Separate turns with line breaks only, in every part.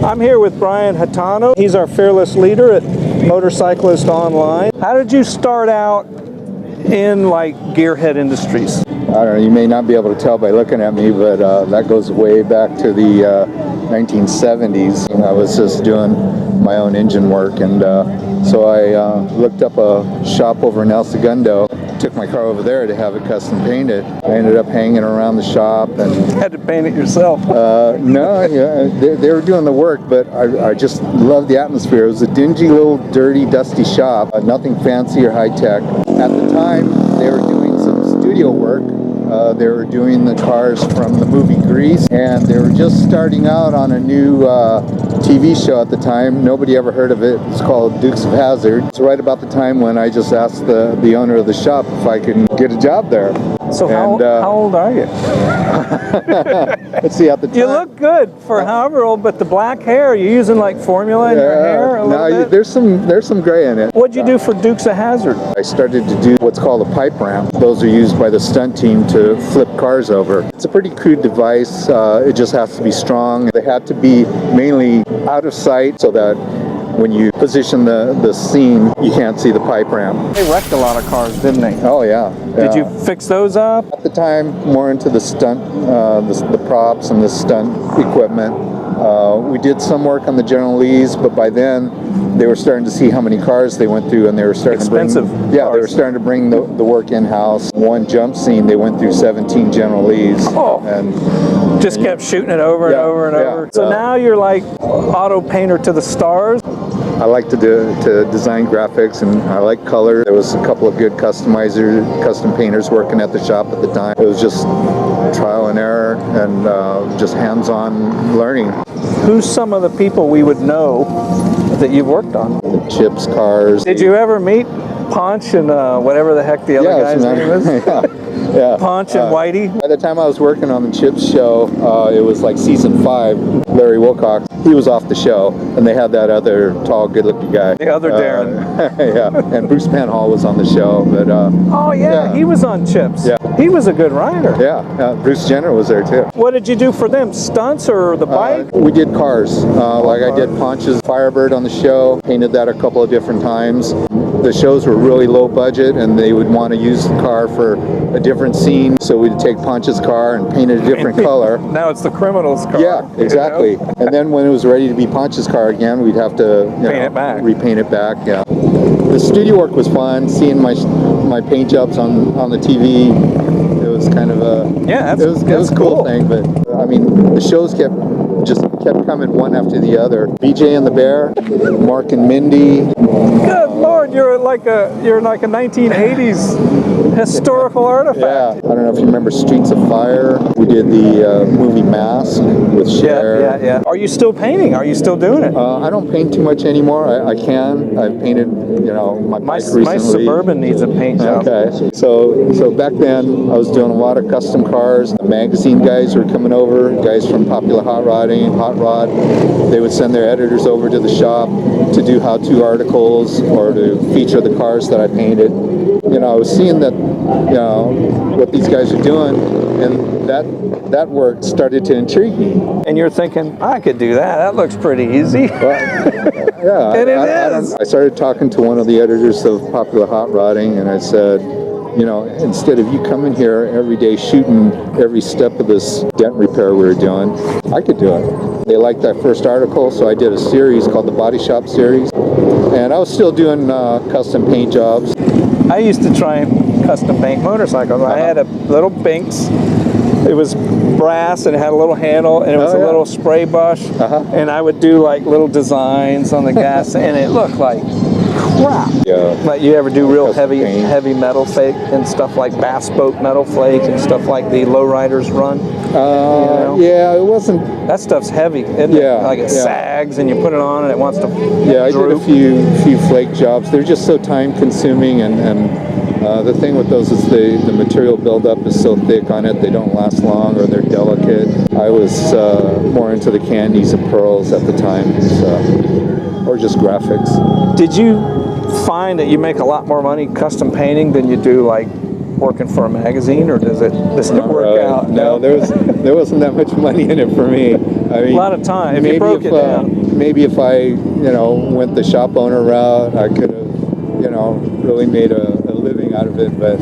I'm here with Brian Hatano. He's our fearless leader at Motorcyclist Online. How did you start out in like gearhead industries?
I don't know, you may not be able to tell by looking at me, but that goes way back to the 1970s. I was just doing my own engine work, and so I looked up a shop over in El Segundo, took my car over there to have it custom painted. I ended up hanging around the shop and
Had to paint it yourself.
no, yeah, they were doing the work, but I just loved the atmosphere. It was a dingy little dirty dusty shop, nothing fancy or high tech. At the time they were doing some studio work. They were doing the cars from the movie Grease, and they were just starting out on a new TV show at the time. Nobody ever heard of it. It's called Dukes of Hazzard. It's right about the time when I just asked the owner of the shop if I could get a job there.
So how old are you?
Let's see, at the time.
You look good for however old, but the black hair, you using like formula in your hair a little bit?
There's some gray in it.
What'd you do for Dukes of Hazzard?
I started to do what's called a pipe ramp. Those are used by the stunt team to flip cars over. It's a pretty crude device. It just has to be strong. They had to be mainly out of sight so that when you position the scene, you can't see the pipe ramp.
They wrecked a lot of cars, didn't they?
Oh yeah.
Did you fix those up?
At the time, more into the stunt, the props and the stunt equipment. We did some work on the General Lees, but by then they were starting to see how many cars they went through, and they were starting to bring they were starting to bring the work in-house. One jump scene, they went through 17 General Lees.
Oh.
And
Just kept shooting it over and over and over. So now you're like auto painter to the stars.
I like to design graphics, and I like color. There was a couple of good custom painters working at the shop at the time. It was just trial and error and just hands-on learning.
Who's some of the people we would know that you've worked on?
The Chips cars.
Did you ever meet Punch and whatever the heck the other guy's name is?
Yeah.
Punch and Whitey?
By the time I was working on the Chips show, it was like season 5. Larry Wilcox, he was off the show, and they had that other tall, good-looking guy.
The other Darren.
Yeah, and Bruce Penhall was on the show. But
oh yeah, he was on Chips.
Yeah.
He was a good rider.
Yeah, Bruce Jenner was there too.
What did you do for them? Stunts or the bike?
We did cars. I did Punch's Firebird on the show, painted that a couple of different times. The shows were really low budget, and they would want to use the car for a different scene, so we'd take Punch's car and paint it a different color.
Now it's the criminal's car.
Yeah, exactly. You know? And then when it was ready to be Punch's car again, we'd have to repaint it back. Yeah. The studio work was fun. Seeing my paint jobs on the TV, it was kind of a it was a cool thing. But I mean, the shows kept coming one after the other. BJ and the Bear, Mark and Mindy.
Good Lord, you're like a 1980s historical artifact.
Yeah, I don't know if you remember Streets of Fire. We did the movie Mask with Cher.
Yeah. Are you still painting? Are you still doing it?
I don't paint too much anymore. I can. I've painted, my bike recently.
My Suburban needs a paint job.
Okay. So back then I was doing a lot of custom cars. The magazine guys were coming over, guys from Popular Hot Rodding, Hot Rod. They would send their editors over to the shop to do how-to articles or to feature the cars that I painted. I was seeing that, what these guys are doing, and that work started to intrigue me.
And you're thinking, I could do that. That looks pretty easy.
Yeah.
And it is.
I started talking to one of the editors of Popular Hot Rodding, and I said, instead of you coming here every day shooting every step of this dent repair we were doing, I could do it. They liked that first article, so I did a series called the Body Shop Series, and I was still doing custom paint jobs.
I used to try and custom paint motorcycles. I had a little Binks. It was brass and it had a little handle, and it was a little spray brush, and I would do like little designs on the gas, and it looked like crap. Yeah. But you ever do real heavy metal flake and stuff like Bass Boat metal flake and stuff like the lowriders run?
Yeah, it wasn't.
That stuff's heavy, isn't it? Like it sags and you put it on and it wants to
I did a few flake jobs. They're just so time consuming, and the thing with those is the material buildup is so thick on it, they don't last long or they're delicate. I was more into the candies and pearls at the time, or just graphics.
Did you find that you make a lot more money custom painting than you do like working for a magazine, or does it work out?
No, there wasn't that much money in it for me. I mean,
a lot of time. If you broke it down.
Maybe if I, went the shop owner route, I could have, really made a living out of it. But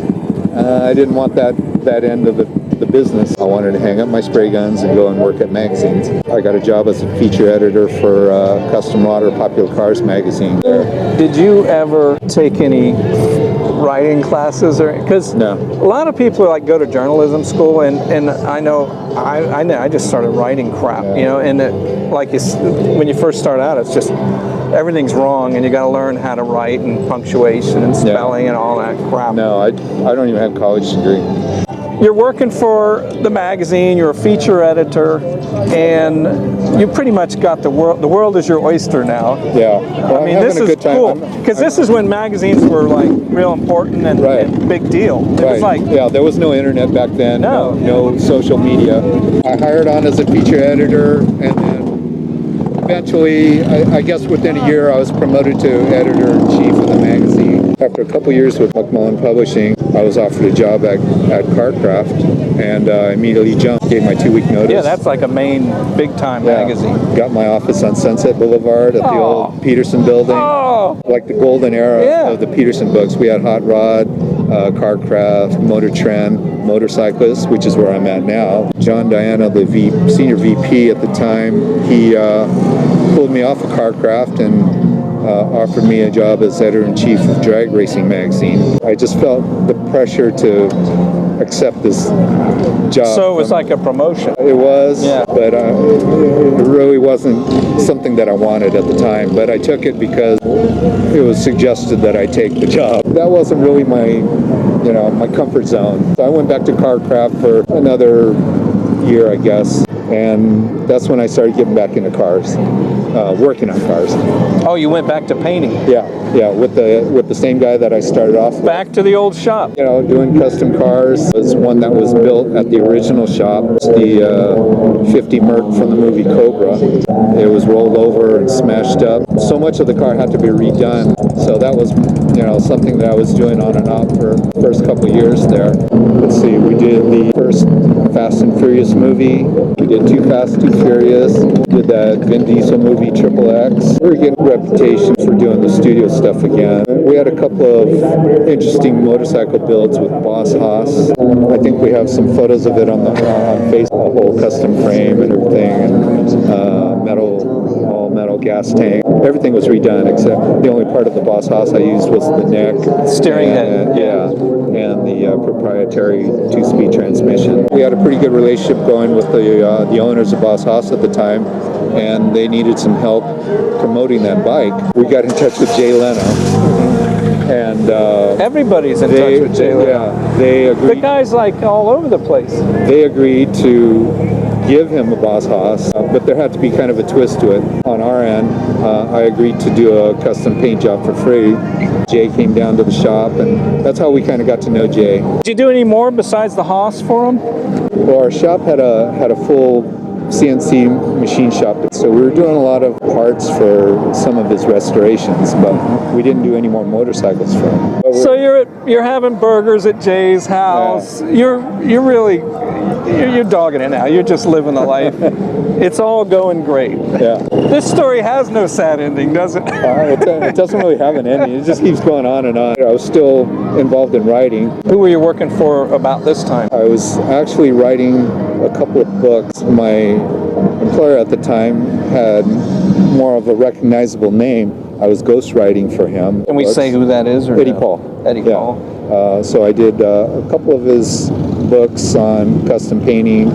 I didn't want that end of the business. I wanted to hang up my spray guns and go and work at magazines. I got a job as a feature editor for Custom Modder Popular Cars magazine there.
Did you ever take any writing classes, or because
no.
A lot of people like go to journalism school, and I know I just started writing crap, and when you first start out, it's just everything's wrong, and you got to learn how to write and punctuation and spelling and all that crap.
No, I don't even have a college degree.
You're working for the magazine, you're a feature editor, and you pretty much got the world is your oyster now.
Yeah. Well,
I mean, this is cool, because this is when magazines were like real important and big deal. It was like,
there was no internet back then,
no
social media. I hired on as a feature editor, and then eventually, I guess within a year, I was promoted to editor-in-chief of the magazine. After a couple years with Macmillan Publishing, I was offered a job at Carcraft, and immediately jumped, gave my 2-week notice.
Yeah, that's like a main big-time magazine.
Got my office on Sunset Boulevard at the old Peterson building. Like the golden era of the Peterson books. We had Hot Rod, Carcraft, Motor Trend, Motorcyclist, which is where I'm at now. John Diana, the senior VP at the time, he pulled me off of Carcraft and offered me a job as editor-in-chief of Drag Racing magazine. I just felt the pressure to accept this job.
So it was like a promotion.
It was, but it really wasn't something that I wanted at the time. But I took it because it was suggested that I take the job. That wasn't really my comfort zone. So I went back to Carcraft for another year, I guess. And that's when I started getting back into cars, working on cars.
Oh, you went back to painting?
Yeah, with the same guy that I started off with.
Back to the old shop.
Doing custom cars. It was one that was built at the original shop. It's the 50 Merc from the movie Cobra. It was rolled over and smashed up. So much of the car had to be redone. So that was, something that I was doing on and off for the first couple of years there. Let's see, we did the first Fast and Furious movie. We did Too Fast, Too Furious. Did that Vin Diesel movie, Triple X. We were getting a reputation for doing the studio stuff again. We had a couple of interesting motorcycle builds with Boss Haas. I think we have some photos of it on Facebook. A whole custom frame and everything, and all metal gas tank. Everything was redone except the only part of the Boss Haas I used was the neck,
steering head,
and the proprietary 2-speed transmission. We had a pretty good relationship going with the owners of Boss Haas at the time, and they needed some help promoting that bike. We got in touch with Jay Leno, and
everybody's in touch with Jay Leno.
Yeah, they agreed.
The guy's like all over the place.
They agreed to give him a Boss Haas, but there had to be kind of a twist to it. On our end, I agreed to do a custom paint job for free. Jay came down to the shop, and that's how we kind of got to know Jay.
Did you do any more besides the Haas for him?
Well, our shop had a full CNC machine shop, so we were doing a lot of parts for some of his restorations, but we didn't do any more motorcycles for him.
So you're having burgers at Jay's house. Yeah. You're dogging it now. You're just living the life. It's all going great.
Yeah.
This story has no sad ending, does it?
It doesn't really have an ending. It just keeps going on and on. I was still involved in writing.
Who were you working for about this time?
I was actually writing a couple of books. My employer at the time had more of a recognizable name. I was ghostwriting for him.
Can we say who that is? Or
Eddie
no?
Paul.
Eddie Paul.
So I did a couple of his books on custom painting,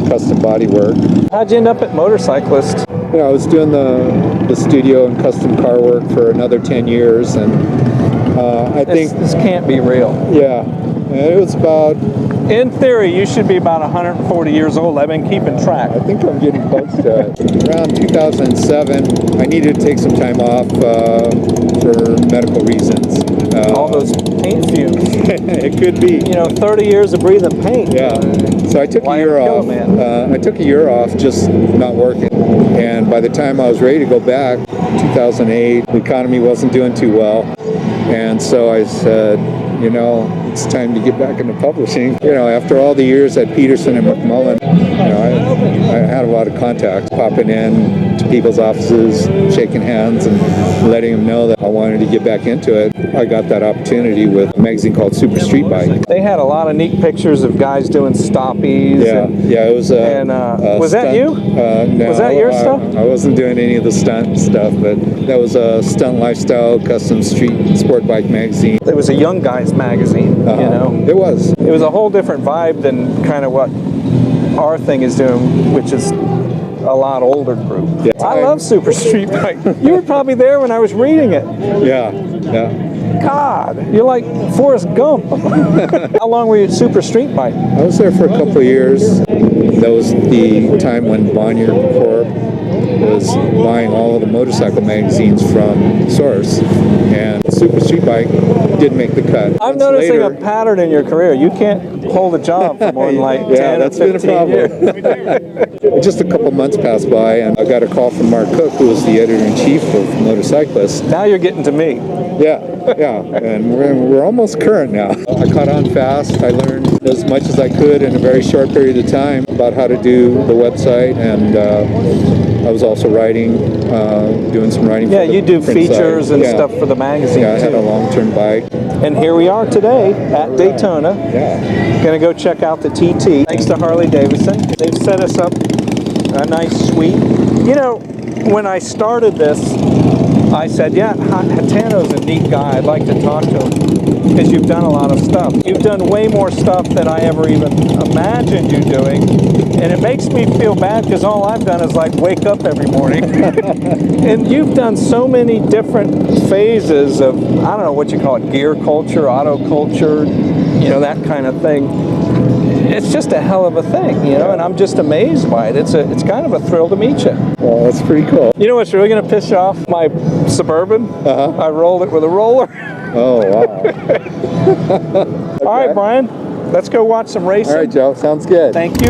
custom bodywork.
How'd you end up at Motorcyclist?
I was doing the studio and custom car work for another 10 years, and I think
this can't be real.
Yeah, it was about.
In theory, you should be about 140 years old. I've been keeping track.
I think I'm getting close to it. Around 2007, I needed to take some time off for medical reasons.
All those paint fumes.
It could be.
30 years of breathing paint.
Yeah. So I took a year off. I took a year off, just not working. And by the time I was ready to go back, 2008, the economy wasn't doing too well. And so I said, you know, it's time to get back into publishing. You know, after all the years at Peterson and McMullen, you know, I had a lot of contacts, popping in to people's offices, shaking hands, and letting them know that I wanted to get back into it. I got that opportunity with a magazine called Super Street Bike.
They had a lot of neat pictures of guys doing stoppies.
Yeah, it was a.
Was that you?
No,
was that your stuff?
I wasn't doing any of the stunt stuff, but that was a stunt lifestyle, custom street sport bike magazine.
It was a young guys magazine, you know.
It was.
It was a whole different vibe than kind of what our thing is doing, which is a lot older group. Yeah. I love Super Street Bike. You were probably there when I was reading it.
Yeah, yeah.
God, you're like Forrest Gump. How long were you at Super Street Bike?
I was there for a couple of years. That was the time when Bonnier Corp was buying all of the motorcycle magazines from Source, and Super Street Bike did make the cut.
I'm noticing a pattern in your career. You can't hold a job for more than like 10 or 15 years.
Just a couple months passed by, and I got a call from Mark Cook, who was the editor-in-chief of Motorcyclist.
Now you're getting to me.
Yeah, and we're almost current now. I caught on fast. I learned as much as I could in a very short period of time about how to do the website, and I was also writing, doing some writing.
Yeah,
for the
you do
print
features
side.
and stuff for the magazine.
Yeah, I had a long-term bike.
And here we are today at Daytona.
Yeah.
Gonna go check out the TT. Thanks to Harley Davidson. They've set us up a nice suite. You know, when I started this, I said, yeah, Hatano's a neat guy. I'd like to talk to him because you've done a lot of stuff. You've done way more stuff than I ever even imagined you doing. And it makes me feel bad because all I've done is like wake up every morning. And you've done so many different phases of, I don't know what you call it, gear culture, auto culture, you know, that kind of thing. It's just a hell of a thing, you know, and I'm just amazed by it. It's kind of a thrill to meet you.
Well, that's pretty cool.
You know what's really going to piss you off? My Suburban. I rolled it with a roller.
Oh, wow.
Okay. All right, Brian, let's go watch some racing.
All right, Joe. Sounds good.
Thank you.